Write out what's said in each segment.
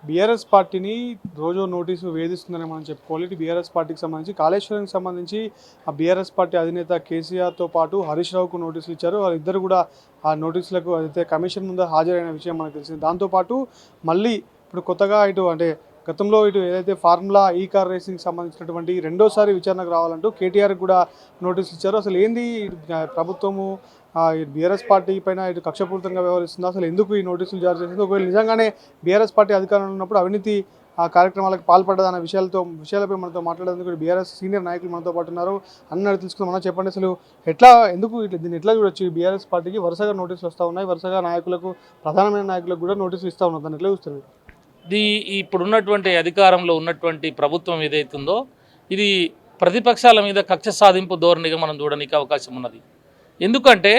BRS పార్టీని రోజు notice వేధిస్తుందని మనం చెప్పుకోవాలి. ఇటు బీఆర్ఎస్ పార్టీకి సంబంధించి కాళేశ్వరంకి సంబంధించి ఆ బీఆర్ఎస్ పార్టీ అధినేత కేసీఆర్తో పాటు హరీష్ రావుకు నోటీసులు ఇచ్చారు. వాళ్ళిద్దరు కూడా ఆ నోటీసులకు అయితే కమిషన్ ముందు హాజరైన విషయం మనకు తెలిసింది. దాంతోపాటు మళ్ళీ ఇప్పుడు కొత్తగా అంటే గతంలో ఏదైతే ఫార్ములా ఈ కార్ రేసింగ్కి సంబంధించినటువంటి రెండోసారి విచారణకు రావాలంటూ కేటీఆర్ కూడా నోటీసులు ఇచ్చారు. అసలు ఏంది ప్రభుత్వము బీఆర్ఎస్ పార్టీ పైన కక్షపూరితంగా వ్యవహరిస్తుందో, అసలు ఎందుకు ఈ నోటీసులు జారీ చేసింది, ఒకవేళ నిజంగానే బీఆర్ఎస్ పార్టీ అధికారంలో ఉన్నప్పుడు అవినీతి కార్యక్రమాలకు పాల్పడ్డదన్న విషయాలపై మనతో మాట్లాడేందుకు బీఆర్ఎస్ సీనియర్ నాయకులు మనతో పాటు ఉన్నారు. అన్నది తెలుసుకుందాం. మనం చెప్పండి, అసలు దీన్ని ఎట్లా చూడొచ్చు? బీఆర్ఎస్ పార్టీకి వరుసగా నోటీసులు వస్తూ ఉన్నాయి, వరుసగా నాయకులకు, ప్రధానమైన నాయకులకు కూడా నోటీసులు ఇస్తూ ఉన్నారు. దాన్ని ఎట్లా చూస్తారు? ఇప్పుడున్నటువంటి అధికారంలో ఉన్నటువంటి ప్రభుత్వం ఏదైతుందో ఇది ప్రతిపక్షాల మీద కక్ష సాధింపు ధోరణిగా మనం చూడడానికి అవకాశం ఉన్నది. ఎందుకంటే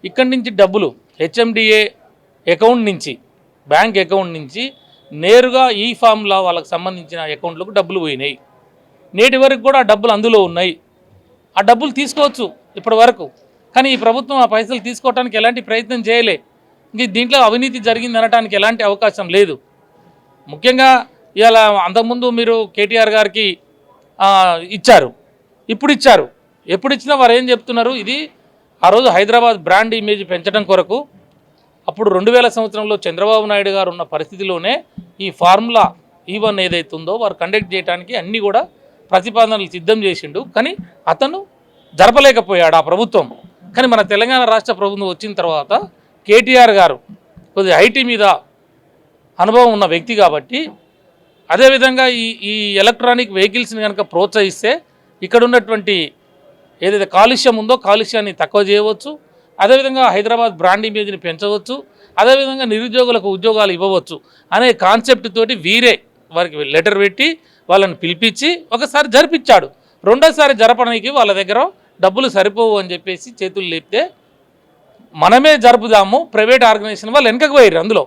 ఇక్కడి నుంచి డబ్బులు హెచ్ఎండిఏ అకౌంట్ నుంచి, బ్యాంక్ అకౌంట్ నుంచి నేరుగా ఈ ఫామ్లా వాళ్ళకి సంబంధించిన అకౌంట్లకు డబ్బులు పోయినాయి. నేటి వరకు కూడా ఆ డబ్బులు అందులో ఉన్నాయి. ఆ డబ్బులు తీసుకోవచ్చు ఇప్పటి వరకు, కానీ ఈ ప్రభుత్వం ఆ పైసలు తీసుకోవడానికి ఎలాంటి ప్రయత్నం చేయలే. ఇంక దీంట్లో అవినీతి జరిగింది అనడానికి ఎలాంటి అవకాశం లేదు. ముఖ్యంగా ఇవాళ అంతకుముందు మీరు కేటీఆర్ గారికి ఇచ్చారు, ఇప్పుడు ఇచ్చారు. ఎప్పుడు ఇచ్చినా వారు ఏం చెప్తున్నారు, ఇది ఆ రోజు హైదరాబాద్ బ్రాండ్ ఇమేజ్ పెంచడం కొరకు అప్పుడు 2000 సంవత్సరంలో చంద్రబాబు నాయుడు గారు ఉన్న పరిస్థితిలోనే ఈ ఫార్ములా E1 ఏదైతే ఉందో వారు కండక్ట్ చేయడానికి అన్నీ కూడా ప్రతిపాదనలు సిద్ధం చేసిండు. కానీ అతను జరపలేకపోయాడు ఆ ప్రభుత్వం. కానీ మన తెలంగాణ రాష్ట్ర ప్రభుత్వం వచ్చిన తర్వాత కేటీఆర్ గారు కొద్దిగా ఐటీ మీద అనుభవం ఉన్న వ్యక్తి కాబట్టి, అదేవిధంగా ఈ ఎలక్ట్రానిక్ వెహికల్స్ని కనుక ప్రోత్సహిస్తే ఇక్కడ ఉన్నటువంటి ఏదైతే కాలుష్యం ఉందో కాలుష్యాన్ని తక్కువ చేయవచ్చు, అదేవిధంగా హైదరాబాద్ బ్రాండ్ ఇమేజ్ని పెంచవచ్చు, అదేవిధంగా నిరుద్యోగులకు ఉద్యోగాలు ఇవ్వవచ్చు అనే కాన్సెప్ట్ తోటి వారికి లెటర్ పెట్టి వాళ్ళని పిలిపించి ఒకసారి జరిపించాడు. రెండోసారి జరపడానికి వాళ్ళ దగ్గర డబ్బులు సరిపోవు అని చెప్పేసి చేతులు లేపితే మనమే జరుపుదాము, ప్రైవేట్ ఆర్గనైజేషన్ వాళ్ళు వెనకకు పోయారు. అందులో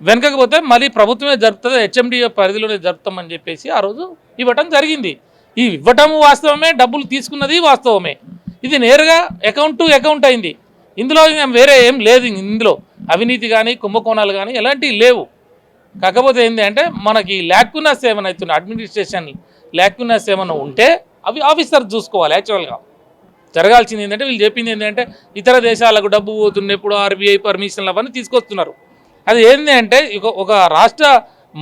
వెనకకు పోతే మళ్ళీ ప్రభుత్వమే జరుపుతుంది, హెచ్ఎండిఏ పరిధిలోనే జరుపుతామని చెప్పేసి ఆ రోజు ఇవ్వటం జరిగింది. ఈ ఇవ్వటము వాస్తవమే, డబ్బులు తీసుకున్నది వాస్తవమే. ఇది నేరుగా అకౌంట్ టు అకౌంట్ అయింది. ఇందులో వేరే ఏం లేదు. ఇందులో అవినీతి కానీ కుంభకోణాలు కానీ ఎలాంటివి లేవు. కాకపోతే ఏంటి అంటే మనకి ల్యాక్యునస్ ఏమైనా అవుతుంది, అడ్మినిస్ట్రేషన్ ల్యాక్యునస్ ఏమైనా ఉంటే అవి ఆఫీసర్ చూసుకోవాలి. యాక్చువల్గా జరగాల్సింది ఏంటంటే వీళ్ళు చెప్పింది ఏంటంటే ఇతర దేశాలకు డబ్బు పోతున్నప్పుడు ఆర్బీఐ పర్మిషన్లు అవన్నీ తీసుకొస్తున్నారు. అది ఏంటి అంటే ఒక రాష్ట్ర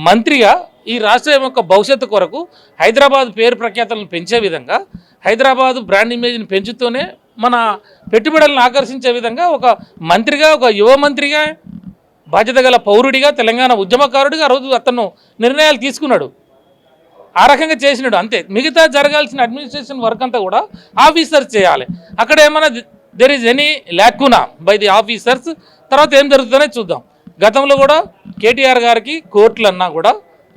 మంత్రిగా ఈ రాష్ట్రం యొక్క భవిష్యత్తు కొరకు హైదరాబాద్ పేరు ప్రఖ్యాతలను పెంచే విధంగా, హైదరాబాద్ బ్రాండ్ ఇమేజ్ని పెంచుతూనే మన పెట్టుబడులను ఆకర్షించే విధంగా ఒక మంత్రిగా, ఒక యువ మంత్రిగా, బాధ్యత గల పౌరుడిగా, తెలంగాణ ఉద్యమకారుడిగా ఆ రోజు అతను నిర్ణయాలు తీసుకున్నాడు. ఆ రకంగా చేసినాడు అంతే. మిగతా జరగాల్సిన అడ్మినిస్ట్రేషన్ వర్క్ అంతా కూడా ఆఫీసర్స్ చేయాలి. అక్కడ ఏమైనా there is any lacuna by the officers, తర్వాత ఏం జరుగుతుందనే చూద్దాం. గతంలో కూడా కేటీఆర్ గారికి కోర్టులు అన్నా కూడా,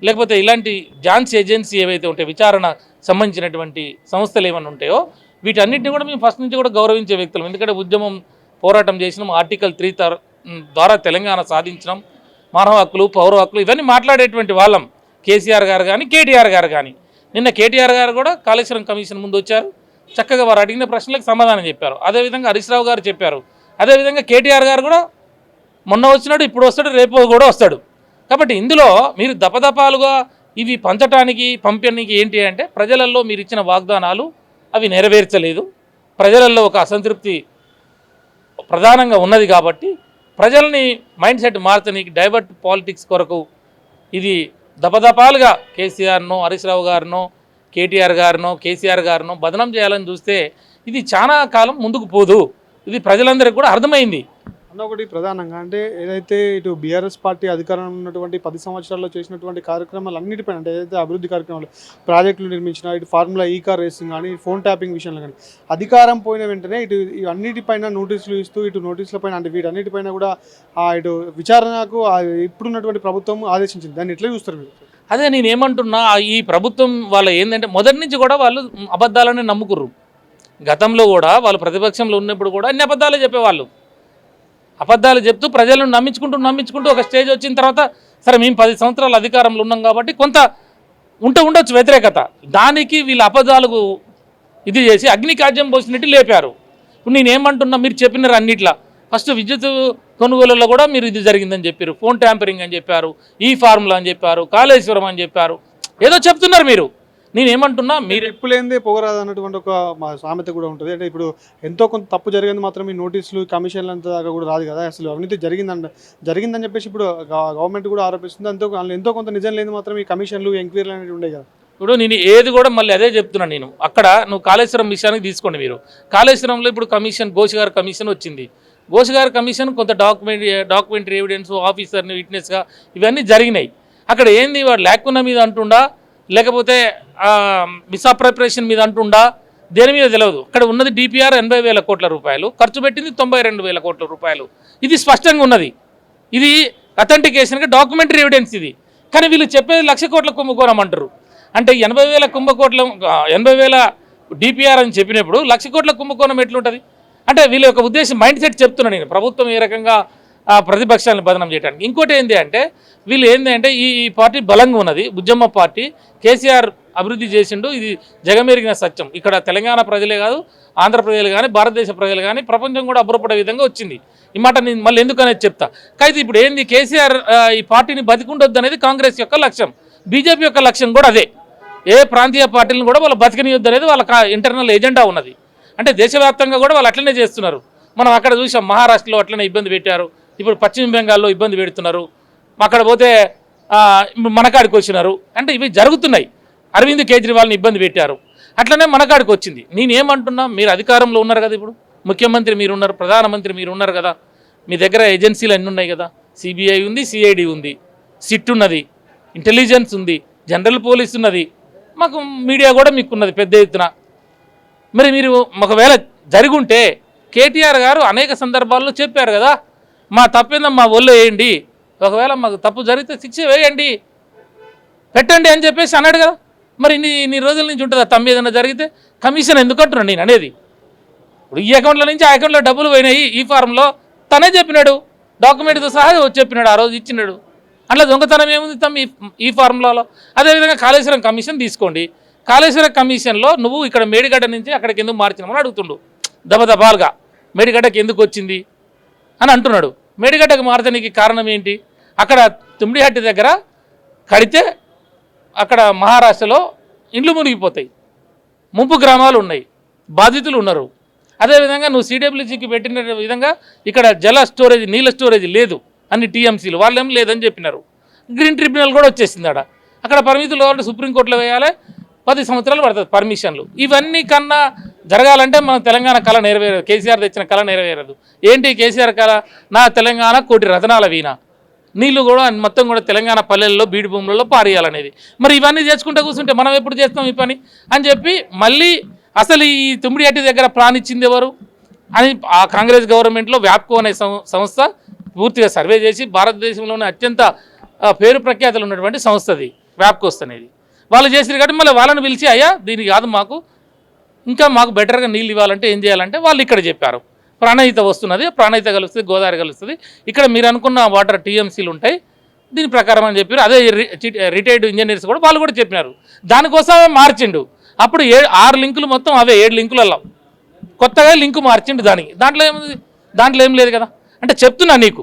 లేకపోతే ఇలాంటి జాన్స్ ఏజెన్సీ ఏవైతే ఉంటాయో విచారణ సంబంధించినటువంటి సంస్థలు ఏమైనా ఉంటాయో వీటన్నిటిని కూడా మేము ఫస్ట్ నుంచి కూడా గౌరవించే వ్యక్తులం. ఎందుకంటే ఉద్యమం పోరాటం చేసినాం, ఆర్టికల్ 3 ద్వారా తెలంగాణ సాధించినాం, మానవ హక్కులు, పౌర హక్కులు ఇవన్నీ మాట్లాడేటువంటి వాళ్ళం. కేసీఆర్ గారు కానీ కేటీఆర్ గారు కానీ, నిన్న కేటీఆర్ గారు కూడా కాళేశ్వరం కమిషన్ ముందు వచ్చారు, చక్కగా వారు అడిగిన ప్రశ్నలకు సమాధానం చెప్పారు. అదేవిధంగా హరీష్ రావు గారు చెప్పారు. అదేవిధంగా కేటీఆర్ గారు కూడా మొన్న వచ్చినాడు, ఇప్పుడు వస్తాడు, రేపు కూడా వస్తాడు. కాబట్టి ఇందులో మీరు దపదపాలుగా ఇవి పంచడానికి పంపడానికి ఏంటి అంటే ప్రజలలో మీరు ఇచ్చిన వాగ్దానాలు అవి నెరవేర్చలేదు. ప్రజలలో ఒక అసంతృప్తి ప్రధానంగా ఉన్నది. కాబట్టి ప్రజల్ని మైండ్ సెట్ మార్చడానికి డైవర్ట్ పాలిటిక్స్ కొరకు ఇది దపదపాలుగా కేసీఆర్నో, హరీష్ రావు గారినో, కేటీఆర్ గారినో, కేసీఆర్ గారినో బదనం చేయాలని చూస్తే ఇది చాలా కాలం ముందుకు పోదు. ఇది ప్రజలందరికీ కూడా అర్థమైంది. ఒకటి ప్రధానంగా అంటే ఏదైతే ఇటు బీఆర్ఎస్ పార్టీ అధికారంలో ఉన్నటువంటి 10 సంవత్సరాల్లో చేసినటువంటి కార్యక్రమాలు అన్నిటిపైన, అంటే ఏదైతే అభివృద్ధి కార్యక్రమాలు, ప్రాజెక్టులు నిర్మించిన, ఇటు ఫార్ములా ఈ కార్ రేసింగ్ కానీ, ఫోన్ ట్యాపింగ్ విషయంలో కానీ, అధికారం పోయిన వెంటనే ఇటు అన్నిటిపైన నోటీసులు ఇస్తూ, ఇటు నోటీసులపైన అంటే వీటన్నిటిపైన కూడా ఇటు విచారణకు ఇప్పుడున్నటువంటి ప్రభుత్వం ఆదేశించింది. దాన్ని ఎట్లా చూస్తారు మీరు? అదే నేనేమంటున్నా, ఈ ప్రభుత్వం వాళ్ళ ఏంటంటే మొదటి నుంచి కూడా వాళ్ళు అబద్ధాలనే నమ్ముకుర్రు. గతంలో కూడా వాళ్ళు ప్రతిపక్షంలో ఉన్నప్పుడు కూడా అన్ని అబద్ధాలే చెప్పేవాళ్ళు. అబద్ధాలు చెప్తూ ప్రజలను నమ్మించుకుంటూ ఒక స్టేజ్ వచ్చిన తర్వాత సరే మేము 10 సంవత్సరాలు అధికారంలో ఉన్నాం కాబట్టి కొంత ఉండొచ్చు వ్యతిరేకత. దానికి వీళ్ళ అబద్ధాలకు ఇది చేసి అగ్ని కాజ్యం పోసినట్టు లేపారు. ఇప్పుడు నేనేమంటున్నా, మీరు చెప్పినారు అన్నిట్లా ఫస్ట్ విద్యుత్ కొనుగోలులో కూడా మీరు ఇది జరిగిందని చెప్పారు, ఫోన్ ట్యాంపరింగ్ అని చెప్పారు, ఈ ఫార్ములా అని చెప్పారు, కాళేశ్వరం అని చెప్పారు, ఏదో చెప్తున్నారు మీరు. నేనేమంటున్నా, మీరు ఎప్పులేందే పొగరాదు అన్నటువంటి ఒక మా సామెత కూడా ఉంటుంది. అంటే ఇప్పుడు ఎంతో కొంత తప్పు జరిగింది మాత్రం ఈ నోటీసులు కమిషన్లు అంతా దాకా కూడా రాదు కదా. అసలు అవినీతి జరిగిందని చెప్పేసి ఇప్పుడు గవర్నమెంట్ కూడా ఆరోపిస్తుంది. ఎంతో కొంత నిజం లేని మాత్రం ఈ కమిషన్లు ఎంక్వైరీలు అనేవి ఉండే కదా. ఇప్పుడు నేను ఏది కూడా మళ్ళీ అదే చెప్తున్నాను. నేను అక్కడ నువ్వు కాళేశ్వరం విషయానికి తీసుకోండి. మీరు కాళేశ్వరంలో ఇప్పుడు కమిషన్, ఘోష్ గారి కమిషన్ వచ్చింది. ఘోష్ గారి కమిషన్ కొంత డాక్యుమెంటరీ ఎవిడెన్స్, ఆఫీసర్ని విట్నెస్గా ఇవన్నీ జరిగినాయి. అక్కడ ఏంది, వాడు లేకున్న మీద అంటుండా, లేకపోతే మిస్అప్రోప్రియేషన్ మీద అంటుండా, దేని మీద తెలియదు. అక్కడ ఉన్నది డిపిఆర్ 80,000 కోట్ల రూపాయలు, ఖర్చు పెట్టింది 92,000 కోట్ల రూపాయలు. ఇది స్పష్టంగా ఉన్నది. ఇది అథెంటికేషన్గా డాక్యుమెంటరీ ఎవిడెన్స్ ఇది. కానీ వీళ్ళు చెప్పేది 1,00,000 కోట్ల కుంభకోణం అంటారు. అంటే 80,000 డిపిఆర్ అని చెప్పినప్పుడు 1,00,000 కోట్ల కుంభకోణం ఎట్లుంటుంది? అంటే వీళ్ళ యొక్క ఉద్దేశం, మైండ్ సెట్ చెప్తున్నాను నేను. ప్రభుత్వం ఏ రకంగా ప్రతిపక్షాలను బదనం చేయడానికి. ఇంకోటి ఏంటి అంటే, వీళ్ళు ఏంటి అంటే, ఈ పార్టీ బలంగా ఉన్నది, బుజ్జమ్మ పార్టీ. కేసీఆర్ అభివృద్ధి చేసిండు, ఇది జగమెరిగిన సత్యం. ఇక్కడ తెలంగాణ ప్రజలే కాదు, ఆంధ్ర ప్రజలు కానీ, భారతదేశ ప్రజలు కానీ, ప్రపంచం కూడా అబ్బురపడే విధంగా వచ్చింది. ఈ మాట నేను మళ్ళీ ఎందుకనేది చెప్తా. అయితే ఇప్పుడు ఏంది, కేసీఆర్ ఈ పార్టీని బతికుండొద్దు అనేది కాంగ్రెస్ యొక్క లక్ష్యం, బీజేపీ యొక్క లక్ష్యం కూడా అదే. ఏ ప్రాంతీయ పార్టీలను కూడా వాళ్ళు బతికనియొద్దు అనేది వాళ్ళ ఇంటర్నల్ ఎజెండా ఉన్నది. అంటే దేశవ్యాప్తంగా కూడా వాళ్ళు అట్లనే చేస్తున్నారు. మనం అక్కడ చూసాం, మహారాష్ట్రలో అట్లనే ఇబ్బంది పెట్టారు, ఇప్పుడు పశ్చిమ బెంగాల్లో ఇబ్బంది పెడుతున్నారు, అక్కడ పోతే మనకాడికి వచ్చినారు. అంటే ఇవి జరుగుతున్నాయి. అరవింద్ కేజ్రీవాల్ని ఇబ్బంది పెట్టారు, అట్లనే మనకాడికి వచ్చింది. నేనేమంటున్నా, మీరు అధికారంలో ఉన్నారు కదా, ఇప్పుడు ముఖ్యమంత్రి మీరు ఉన్నారు, ప్రధానమంత్రి మీరు ఉన్నారు కదా, మీ దగ్గర ఏజెన్సీలు అన్నీ ఉన్నాయి కదా. సిబిఐ ఉంది, సిఐడి ఉంది, సిట్ ఉన్నది, ఇంటెలిజెన్స్ ఉంది, జనరల్ పోలీస్ ఉన్నది, మాకు మీడియా కూడా మీకున్నది పెద్ద ఎత్తున. మరి మీరు ఒకవేళ జరుగుంటే కేటీఆర్ గారు అనేక సందర్భాల్లో చెప్పారు కదా, మా తప్పేందా మా ఒళ్ళు వేయండి, ఒకవేళ మాకు తప్పు జరిగితే శిక్ష వేయండి, పెట్టండి అని చెప్పేసి అన్నాడు కదా. మరి ఇన్ని రోజుల నుంచి ఉంటుందా తమ్మి ఏదైనా జరిగితే? కమిషన్ ఎందుకు అంటున్నాను నేను అనేది. ఇప్పుడు ఈ అకౌంట్ల నుంచి ఆ అకౌంట్లో డబ్బులు పోయినాయి, ఈ ఫారంలో తనే చెప్పినాడు, డాక్యుమెంట్తో సహా చెప్పినాడు, ఆ రోజు ఇచ్చినాడు. అట్లా దొంగతనం ఏముంది తమ్మి ఈ ఫార్ములాలో? అదేవిధంగా కాళేశ్వరం కమిషన్ తీసుకోండి. కాళేశ్వరం కమిషన్లో నువ్వు ఇక్కడ మేడిగడ్డ నుంచి అక్కడికి ఎందుకు మార్చినామని అడుగుతుండు దబదబాలుగా. మేడిగడ్డకి ఎందుకు వచ్చింది అని అంటున్నాడు. మేడిగడ్డకు మార్చడానికి కారణం ఏంటి? అక్కడ తుమ్మిడిహట్టి దగ్గర కడితే అక్కడ మహారాష్ట్రలో ఇండ్లు మునిగిపోతాయి, ముంపు గ్రామాలు ఉన్నాయి, బాధితులు ఉన్నారు. అదేవిధంగా నువ్వు సిడబ్ల్యూసీకి పెట్టిన విధంగా ఇక్కడ నీళ్ళ స్టోరేజ్ లేదు, అన్ని టీఎంసీలు వాళ్ళేం లేదని చెప్పినారు. గ్రీన్ ట్రిబ్యునల్ కూడా వచ్చేసింది అక్కడ పరిమితులు కాబట్టి సుప్రీంకోర్టులో వేయాలి, 10 సంవత్సరాలు పడుతుంది పర్మిషన్లు. ఇవన్నీ కన్నా జరగాలంటే మన తెలంగాణ కళ నెరవేరదు, కేసీఆర్ తెచ్చిన కళ నెరవేరదు. ఏంటి కేసీఆర్ కళ? నా తెలంగాణ కోటి రతనాల వీణ, నీళ్లు కూడా మొత్తం కూడా తెలంగాణ పల్లెల్లో బీడు భూములలో పారేయాలనేది. మరి ఇవన్నీ చేసుకుంటూ కూర్చుంటే మనం ఎప్పుడు చేస్తాం ఈ పని అని చెప్పి మళ్ళీ అసలు ఈ తుమ్మిడిహట్టి దగ్గర ప్లాన్ ఇచ్చింది ఎవరు అని ఆ కాంగ్రెస్ గవర్నమెంట్లో వ్యాప్కో అనే సంస్థ పూర్తిగా సర్వే చేసి, భారతదేశంలోనే అత్యంత పేరు ప్రఖ్యాతులు ఉన్నటువంటి సంస్థది వ్యాప్కోస్ అనేది. వాళ్ళు చేసిరు కాబట్టి మళ్ళీ వాళ్ళని పిలిచి, అయ్యా దీనికి కాదు, మాకు బెటర్గా నీళ్ళు ఇవ్వాలంటే ఏం చేయాలంటే వాళ్ళు ఇక్కడ చెప్పారు. ప్రాణహిత వస్తున్నది, ప్రాణహిత కలుస్తుంది, గోదావరి కలుస్తుంది, ఇక్కడ మీరు అనుకున్న వాటర్ టీఎంసీలు ఉంటాయి, దీని ప్రకారం అని చెప్పారు. అదే రిటైర్డ్ ఇంజనీర్స్ కూడా వాళ్ళు కూడా చెప్పినారు. దానికోసమే మార్చిండు. అప్పుడు 6 లింకులు మొత్తం అవే 7 లింకులలో కొత్తగా లింకు మార్చిండు దానికి. దాంట్లో ఏం లేదు కదా. అంటే చెప్తున్నా నీకు,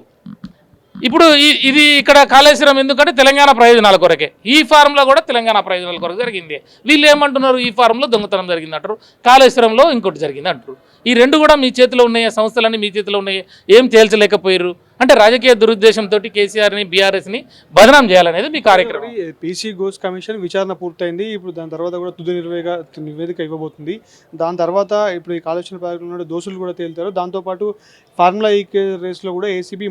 ఇప్పుడు ఇది ఇక్కడ కాళేశ్వరం ఎందుకంటే తెలంగాణ ప్రయోజనాల కొరకే, ఈ ఫారంలో కూడా తెలంగాణ ప్రయోజనాల కొరకు జరిగింది. వీళ్ళు ఏమంటున్నారు, ఈ ఫారంలో దొంగతనం జరిగింది అంటారు, కాళేశ్వరంలో ఇంకోటి జరిగింది అంటారు. ఈ రెండు కూడా మీ చేతిలో ఉన్నాయి, సంస్థలన్నీ మీ చేతిలో ఉన్నాయి, ఏం తేల్చలేకపోయారు. అంటే రాజకీయ దురుద్దేశంతో కేసీఆర్ని, బీఆర్ఎస్ని బదనాం చేయాలనేది మీ కార్యక్రమం. పీసీ ఘోష్ కమిషన్ విచారణ పూర్తయింది. ఇప్పుడు దాని తర్వాత కూడా తుది నివేదిక ఇవ్వబోతుంది. దాని తర్వాత ఇప్పుడు ఈ కాళేశ్వరం ప్రాజెక్టులో ఉన్న దోషులు కూడా తేలుతారు. దాంతోపాటు ఫార్ములా ఈ రేస్లో కూడా ఏసీబీ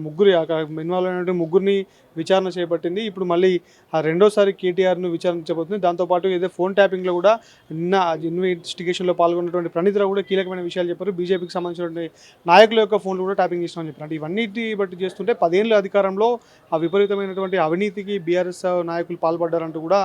ముగ్గురు ఇన్వాల్వ్ అయినటువంటి ముగ్గురిని విచారణ చేపట్టింది. ఇప్పుడు మళ్ళీ ఆ రెండోసారి కేటీఆర్ను విచారించబోతుంది. దాంతోపాటు ఏదో ఫోన్ ట్యాపింగ్లో కూడా నిన్న ఇన్వెస్టిగేషన్లో పాల్గొన్నటువంటి ప్రణీతరావు కూడా కీలకమైన విషయాలు చెప్పారు. బీజేపీకి సంబంధించినటువంటి నాయకుల యొక్క ఫోన్లు కూడా ట్యాపింగ్ చేసినామని చెప్పారు. అంటే ఇవన్నిటి బట్టి చేస్తుంటే 10 ఏళ్ళ అధికారంలో ఆ విపరీతమైనటువంటి అవినీతికి బీఆర్ఎస్ నాయకులు పాల్పడ్డారంటూ కూడా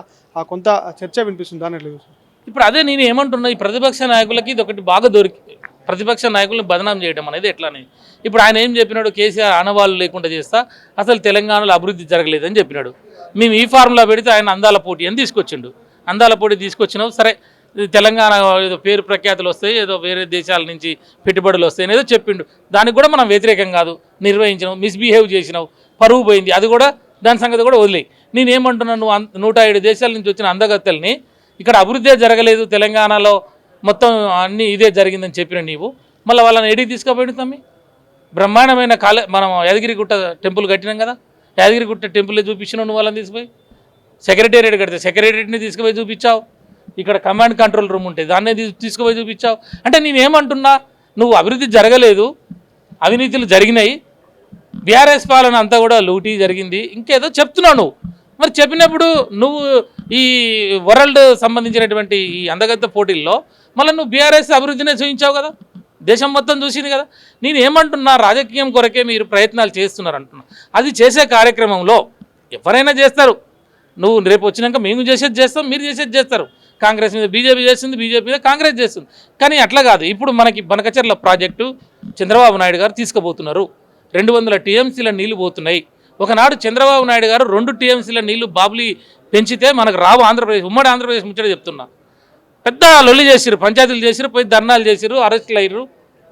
కొంత చర్చ వినిపిస్తుంది. దాని ఎట్లా చూస్తారు? ఇప్పుడు అదే నేను ఏమంటున్నా, ఈ ప్రతిపక్ష నాయకులకి ఇది ఒకటి బాగా దొరికి, ప్రతిపక్ష నాయకులను బదనాం చేయడం అనేది ఎట్లానే. ఇప్పుడు ఆయన ఏం చెప్పినాడు, కేసీఆర్ ఆనవాళ్ళు లేకుండా చేస్తా, అసలు తెలంగాణలో అభివృద్ధి జరగలేదని చెప్పినాడు. మేము ఈ ఫార్ములా పెడితే ఆయన అందాల పోటీ అని తీసుకొచ్చిండు. అందాల పోటీ తీసుకొచ్చినావు, సరే తెలంగాణ ఏదో పేరు ప్రఖ్యాతులు వస్తాయి, ఏదో వేరే దేశాల నుంచి పెట్టుబడులు వస్తాయి ఏదో చెప్పిండు. దానికి కూడా మనం వ్యతిరేకం కాదు. నిర్వహించినావు, మిస్బిహేవ్ చేసినావు, పరువు పోయింది, అది కూడా దాని సంగతి కూడా వదిలేయి. నేనేమంటున్నాను, నువ్వు 107 దేశాల నుంచి వచ్చిన అందగత్తెల్ని ఇక్కడ అభివృద్ధి జరగలేదు, తెలంగాణలో మొత్తం అన్నీ ఇదే జరిగిందని చెప్పిన నీవు మళ్ళీ వాళ్ళని ఎడికి తీసుకుపోయింది తమ్మి. బ్రహ్మాండమైన మనం యాదగిరిగుట్ట టెంపుల్ కట్టినాం కదా, యాదగిరిగుట్ట టెంపుల్ చూపించినావు నువ్వు వాళ్ళని తీసుకుపోయి. సెక్రటేరియట్ కడితే సెక్రటేరియట్ని తీసుకుపోయి చూపించావు. ఇక్కడ కమాండ్ కంట్రోల్ రూమ్ ఉంటుంది, దాన్నే తీసుకుపోయి చూపించావు. అంటే నేనేమంటున్నా, నువ్వు అభివృద్ధి జరగలేదు, అవినీతులు జరిగినాయి, బీఆర్ఎస్ పాలన అంతా కూడా లూటీ జరిగింది, ఇంకేదో చెప్తున్నావు నువ్వు. మరి చెప్పినప్పుడు నువ్వు ఈ వరల్డ్ సంబంధించినటువంటి ఈ అందగత్త పోటీల్లో మళ్ళీ నువ్వు బీఆర్ఎస్ అభివృద్ధినే చూపించావు కదా, దేశం మొత్తం చూసింది కదా. నేను ఏమంటున్నా, రాజకీయం కొరకే మీరు ప్రయత్నాలు చేస్తున్నారు అంటున్నా. అది చేసే కార్యక్రమంలో ఎవరైనా చేస్తారు. నువ్వు రేపు వచ్చినాక మేము చేసేది చేస్తాం, మీరు చేసేది చేస్తారు. కాంగ్రెస్ మీద బీజేపీ చేస్తుంది, బీజేపీ మీద కాంగ్రెస్ చేస్తుంది. కానీ అట్లా కాదు. ఇప్పుడు మనకి బనకచెర్ల ప్రాజెక్టు చంద్రబాబు నాయుడు గారు తీసుకుపోతున్నారు. 200 టీఎంసీల నీళ్లు పోతున్నాయి. ఒకనాడు చంద్రబాబు నాయుడు గారు 2 టీఎంసీల నీళ్లు బాబులి పెంచితే మనకు రావు ఆంధ్రప్రదేశ్, ఉమ్మడి ఆంధ్రప్రదేశ్ ముచ్చట చెప్తున్నా. పెద్ద లొల్లి చేసిరు, పంచాయతీలు చేసిరు, పోయి ధర్నాలు చేసిరు, అరెస్టులు అయ్యారు,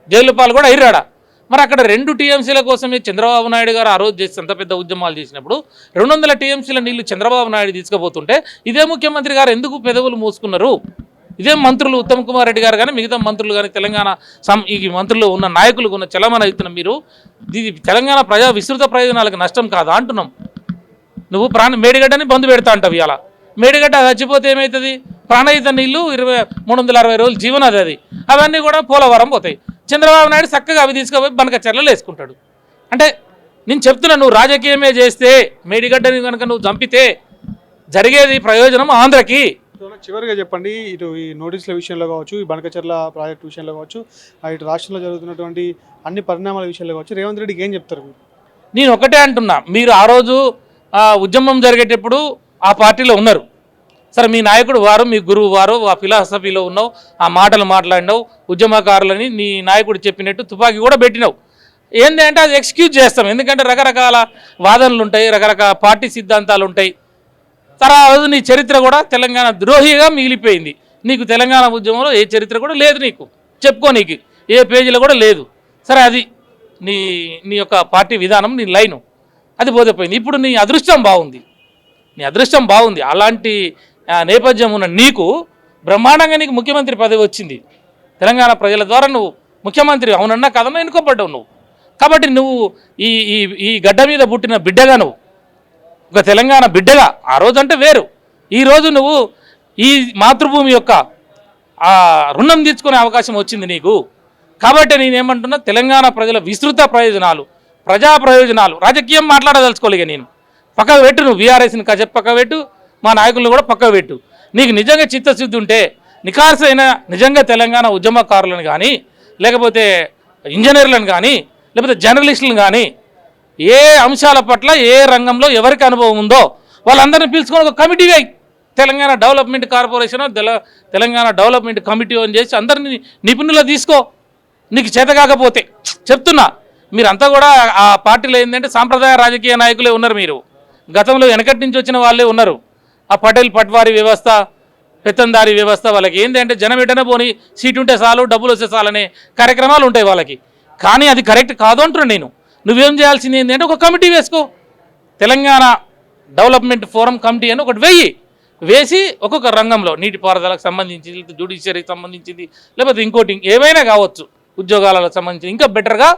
జైలు పాలు కూడా అయ్యాడా. మరి అక్కడ 2 టీఎంసీల కోసమే చంద్రబాబు నాయుడు గారు ఆ రోజు చేసి అంత పెద్ద ఉద్యమాలు చేసినప్పుడు 200 టీఎంసీల నీళ్లు చంద్రబాబు నాయుడు తీసుకుపోతుంటే ఇదే ముఖ్యమంత్రి గారు ఎందుకు పెదవులు మూసుకున్నారు? ఇదే మంత్రులు ఉత్తమ్ కుమార్ రెడ్డి గారు కానీ మిగతా మంత్రులు కానీ తెలంగాణ ఈ మంత్రులు ఉన్న నాయకులు ఉన్న చలమన అవుతున్న మీరు ఇది తెలంగాణ విస్తృత ప్రయోజనాలకు నష్టం కాదా అంటున్నాం. నువ్వు మేడిగడ్డని బంద్ పెడతా అంటావు. ఇవాళ మేడిగడ్డ చచ్చిపోతే ఏమవుతుంది? ప్రాణహిత నీళ్లు 360 రోజులు జీవనది అది, అవన్నీ కూడా పోలవరం పోతాయి. చంద్రబాబు నాయుడు చక్కగా అవి తీసుకుపోయి బనకచెర్లలో వేసుకుంటాడు. అంటే నేను చెప్తున్నా, నువ్వు రాజకీయమే చేస్తే మేడిగడ్డని కనుక నువ్వు చంపితే జరిగేది ప్రయోజనం ఆంధ్రకి. చివరిగా చెప్పండి, ఇటు ఈ నోటీసుల విషయంలో కావచ్చు, ఈ బనకచెర్ల ప్రాజెక్టు విషయంలో కావచ్చు, ఇటు రాష్ట్రంలో జరుగుతున్నటువంటి అన్ని పరిణామాల విషయంలో కావచ్చు, రేవంత్ రెడ్డికి ఏం చెప్తారు మీరు? నేను ఒకటే అంటున్నా, మీరు ఆ రోజు ఉద్యమం జరిగేటప్పుడు ఆ పార్టీలో ఉన్నారు. సరే, మీ నాయకుడు వారు, మీ గురువు వారు, ఆ ఫిలాసఫీలో ఉన్నావు, ఆ మాటలు మాట్లాడినావు, ఉద్యమకారులని నీ నాయకుడు చెప్పినట్టు తుపాకీ కూడా పెట్టినావు. ఏంది అంటే అది ఎక్స్క్యూజ్ చేస్తాం, ఎందుకంటే రకరకాల వాదనలు ఉంటాయి, రకరకాల పార్టీ సిద్ధాంతాలు ఉంటాయి. తర్వాత నీ చరిత్ర కూడా తెలంగాణ ద్రోహిగా మిగిలిపోయింది. నీకు తెలంగాణ ఉద్యమంలో ఏ చరిత్ర కూడా లేదు, నీకు చెప్పుకోనీకి ఏ పేజీలో కూడా లేదు. సరే, అది నీ యొక్క పార్టీ విధానం, నీ లైను అది పోతే. ఇప్పుడు నీ అదృష్టం బాగుంది, అలాంటి నేపథ్యం ఉన్న నీకు బ్రహ్మాండంగా నీకు ముఖ్యమంత్రి పదవి వచ్చింది. తెలంగాణ ప్రజల ద్వారా నువ్వు ముఖ్యమంత్రి అవునన్నా కాదన్నా ఎన్నుకోబడ్డావు నువ్వు. కాబట్టి నువ్వు ఈ గడ్డ మీద పుట్టిన బిడ్డగా, నువ్వు ఒక తెలంగాణ బిడ్డగా, ఆ రోజు అంటే వేరు, ఈరోజు నువ్వు ఈ మాతృభూమి యొక్క రుణం తీర్చుకునే అవకాశం వచ్చింది నీకు. కాబట్టి నేనేమంటున్నా, తెలంగాణ ప్రజల విస్తృత ప్రయోజనాలు, ప్రజా ప్రయోజనాలు, రాజకీయం మాట్లాడదలుచుకోలేగా నేను. పక్కకు పెట్టు, నువ్వు బీఆర్ఎస్ని కాసేపు పక్కకు పెట్టు, మా నాయకులను కూడా పక్కకు పెట్టు. నీకు నిజంగా చిత్తశుద్ధి ఉంటే నిఖార్సైన నిజంగా తెలంగాణ ఉద్యమకారులను కానీ, లేకపోతే ఇంజనీర్లను కానీ, లేకపోతే జర్నలిస్టులను కానీ, ఏ అంశాల పట్ల ఏ రంగంలో ఎవరికి అనుభవం ఉందో వాళ్ళందరినీ పిలుచుకొని ఒక కమిటీ వేయి. Telangana development corporation, Telangana development committee అని చేసి అందరినీ నిపుణులు తీసుకో. నీకు చేత కాకపోతే చెప్తున్నా, మీరంతా కూడా ఆ పార్టీలో ఏంటంటే సాంప్రదాయ రాజకీయ నాయకులే ఉన్నారు. మీరు గతంలో వెనకటి నుంచి వచ్చిన వాళ్ళే ఉన్నారు. ఆ పటేల్ పట్వారీ వ్యవస్థ, పెత్తందారీ వ్యవస్థ, వాళ్ళకి ఏంటంటే జనం ఎటనే పోని, సీటు ఉంటే చాలు, డబ్బులు వస్తే చాలనే కార్యక్రమాలు ఉంటాయి వాళ్ళకి. కానీ అది కరెక్ట్ కాదు అంటున్నాను నేను. నువ్వేం చేయాల్సింది ఏంటంటే ఒక కమిటీ వేసుకో, తెలంగాణ డెవలప్మెంట్ ఫోరం కమిటీ అని ఒకటి వేసి ఒక్కొక్క రంగంలో నీటిపారుదలకు సంబంధించి, జ్యుడిషియరీకి సంబంధించింది, లేకపోతే ఇంకోటి ఏమైనా కావచ్చు, ఉద్యోగాలకు సంబంధించి ఇంకా బెటర్గా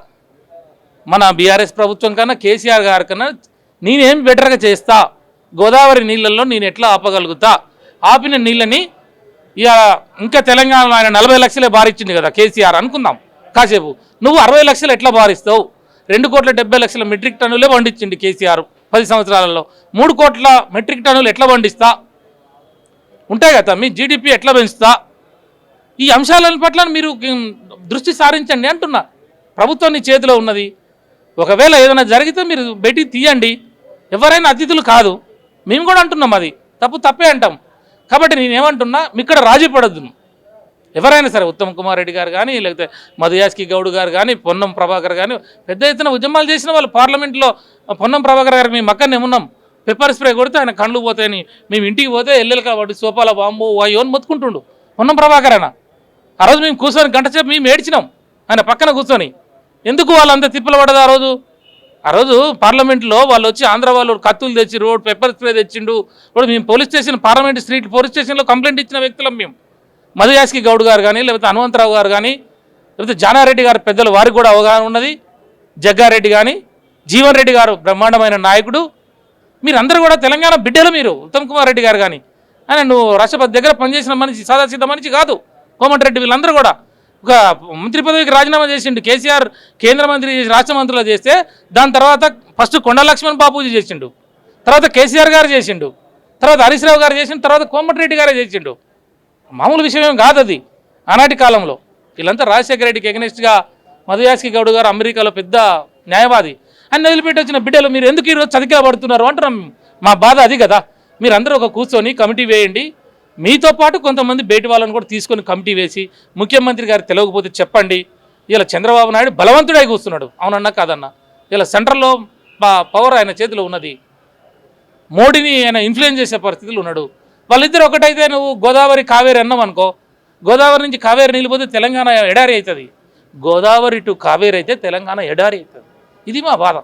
మన బీఆర్ఎస్ ప్రభుత్వం కన్నా, కేసీఆర్ గారి కన్నా నేనేం బెటర్గా చేస్తా, గోదావరి నీళ్ళల్లో నేను ఎట్లా ఆపగలుగుతా, ఆపిన నీళ్ళని ఇక ఇంకా తెలంగాణలో ఆయన 40 లక్షలే బారిచ్చింది కదా కేసీఆర్ అనుకుందాం కాసేపు, నువ్వు 60 లక్షలు ఎట్లా బారిస్తావు? 2,70,00,000 మెట్రిక్ టన్నులే పండించింది కేసీఆర్ 10 సంవత్సరాలలో. 3 కోట్ల మెట్రిక్ టన్నులు ఎట్లా పండిస్తా ఉంటాయి కదా, మీ జీడిపి ఎట్లా పెంచుతా? ఈ అంశాల పట్ల మీరు దృష్టి సారించండి అంటున్నా. ప్రభుత్వం నీ చేతిలో ఉన్నది. ఒకవేళ ఏదైనా జరిగితే మీరు బయటికి తీయండి. ఎవరైనా అతిథులు కాదు, మేము కూడా అంటున్నాం, అది తప్పే అంటాం. కాబట్టి నేనేమంటున్నా, ఇక్కడ రాజీ పడద్దు. ఎవరైనా సరే, ఉత్తమ్ కుమార్ రెడ్డి గారు కానీ, లేకపోతే మధుయాస్కి గౌడ్ గారు కానీ, పొన్నం ప్రభాకర్ కానీ, పెద్ద ఎత్తున ఉద్యమాలు చేసిన వాళ్ళు పార్లమెంట్లో. పొన్నం ప్రభాకర్ గారికి మేము మక్కనే ఉన్నాం, పెప్పర్ స్ప్రే కొడితే ఆయన కళ్ళు పోతాయని మేము ఇంటికి పోతే ఎల్లెలు కాబట్టి సోపాల బాంబు వాయో అని మొత్తుకుంటుండు. పొన్నం ప్రభాకర్ అన్న ఆ రోజు మేము కూర్చొని గంట సేపు మేము ఏడ్చినాం ఆయన పక్కన కూర్చొని. ఎందుకు వాళ్ళంతా తిప్పలు పడదు ఆ రోజు పార్లమెంట్లో వాళ్ళు వచ్చి ఆంధ్ర వాళ్ళు కత్తులు తెచ్చి రోడ్ పెప్పర్ స్ప్రే తెచ్చిండు. ఇప్పుడు మేము police station parliament street police స్టేషన్లో కంప్లైంట్ ఇచ్చిన వ్యక్తులం మేము. మధుయాస్కి గౌడ్ గారు కానీ, లేకపోతే హనుమంతరావు గారు కానీ, లేకపోతే జానారెడ్డి గారు పెద్దలు, వారికి కూడా అవగాహన ఉన్నది. జగ్గారెడ్డి కానీ, జీవన్ రెడ్డి గారు బ్రహ్మాండమైన నాయకుడు. మీరందరూ కూడా తెలంగాణ బిడ్డలు. మీరు ఉత్తమ్ కుమార్ రెడ్డి గారు కానీ, ఆయన నువ్వు రాష్ట్రపతి దగ్గర పనిచేసిన మనిషి, సాదాసిద్ధ మనిషి కాదు. కోమటిరెడ్డి వీళ్ళందరూ కూడా ఒక మంత్రి పదవికి రాజీనామా చేసిండు. కేసీఆర్ కేంద్ర మంత్రి రాష్ట్ర మంత్రులు చేస్తే దాని తర్వాత ఫస్ట్ కొండ లక్ష్మణ్ బాపూజీ చేసిండు, తర్వాత కేసీఆర్ గారు చేసిండు, తర్వాత హరీష్ రావు గారు చేసిండు, తర్వాత కోమటిరెడ్డి గారే చేసిండు. మామూలు విషయం ఏం కాదు అది. ఆనాటి కాలంలో వీళ్ళంతా రాజశేఖర రెడ్డికి ఎగనెస్ట్గా మధుయాస్కి గౌడ్ గారు అమెరికాలో పెద్ద న్యాయవాది, ఆయన వదిలిపెట్టి వచ్చిన బిడ్డలు మీరు ఎందుకు ఈరోజు చతికిల పడుతున్నారు అంటున్నాం. మా బాధ అది కదా. మీరందరూ ఒక కూర్చొని కమిటీ వేయండి. మీతో పాటు కొంతమంది బయటి వాళ్ళని కూడా తీసుకొని కమిటీ వేసి ముఖ్యమంత్రి గారు తెలియకపోతే చెప్పండి. ఇలా చంద్రబాబు నాయుడు బలవంతుడై కూస్తున్నాడు. అవునన్నా కాదన్నా, ఇలా సెంట్రల్లో పవర్ ఆయన చేతిలో ఉన్నది. మోడీని ఆయన ఇన్ఫ్లుయెన్స్ చేసే పరిస్థితులు ఉన్నాడు. వాళ్ళిద్దరు ఒకటైతే నువ్వు గోదావరి కావేరి అన్నాం అనుకో, గోదావరి నుంచి కావేరి నిలిపోతే తెలంగాణ ఎడారి అవుతుంది. గోదావరి టు కావేరి అయితే తెలంగాణ ఎడారి అవుతుంది. ఇది మా బాధ.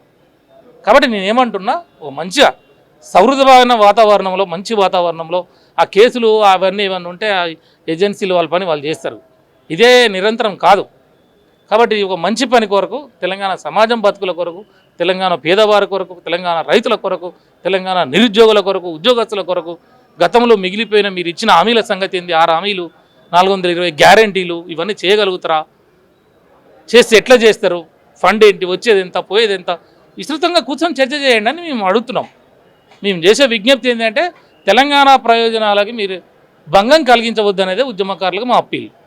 కాబట్టి నేనేమంటున్నా, ఓ మంచిగా సౌహృదమైన వాతావరణంలో, మంచి వాతావరణంలో ఆ కేసులు అవన్నీ ఏమన్నా ఉంటే ఆ ఏజెన్సీలు వాళ్ళ పని వాళ్ళు చేస్తారు. ఇదే నిరంతరం కాదు. కాబట్టి ఒక మంచి పని కొరకు, తెలంగాణ సమాజం బతుకుల కొరకు, తెలంగాణ పేదవారి కొరకు, తెలంగాణ రైతుల కొరకు, తెలంగాణ నిరుద్యోగుల కొరకు, ఉద్యోగస్తుల కొరకు, గతంలో మిగిలిపోయిన మీరు ఇచ్చిన హామీల సంగతి ఏంది, 6 హామీలు, 420 గ్యారంటీలు, ఇవన్నీ చేయగలుగుతారా? చేస్తే ఎట్లా చేస్తారు? ఫండ్ ఏంటి, వచ్చేది ఎంత, పోయేది ఎంత, విస్తృతంగా కూర్చొని చర్చ చేయండి అని మేము అడుగుతున్నాం. మేము చేసే విజ్ఞప్తి ఏంటంటే తెలంగాణ ప్రయోజనాలకి మీరు భంగం కలిగించవద్దు అనేది ఉద్యమకారులకు మా అప్పీల్.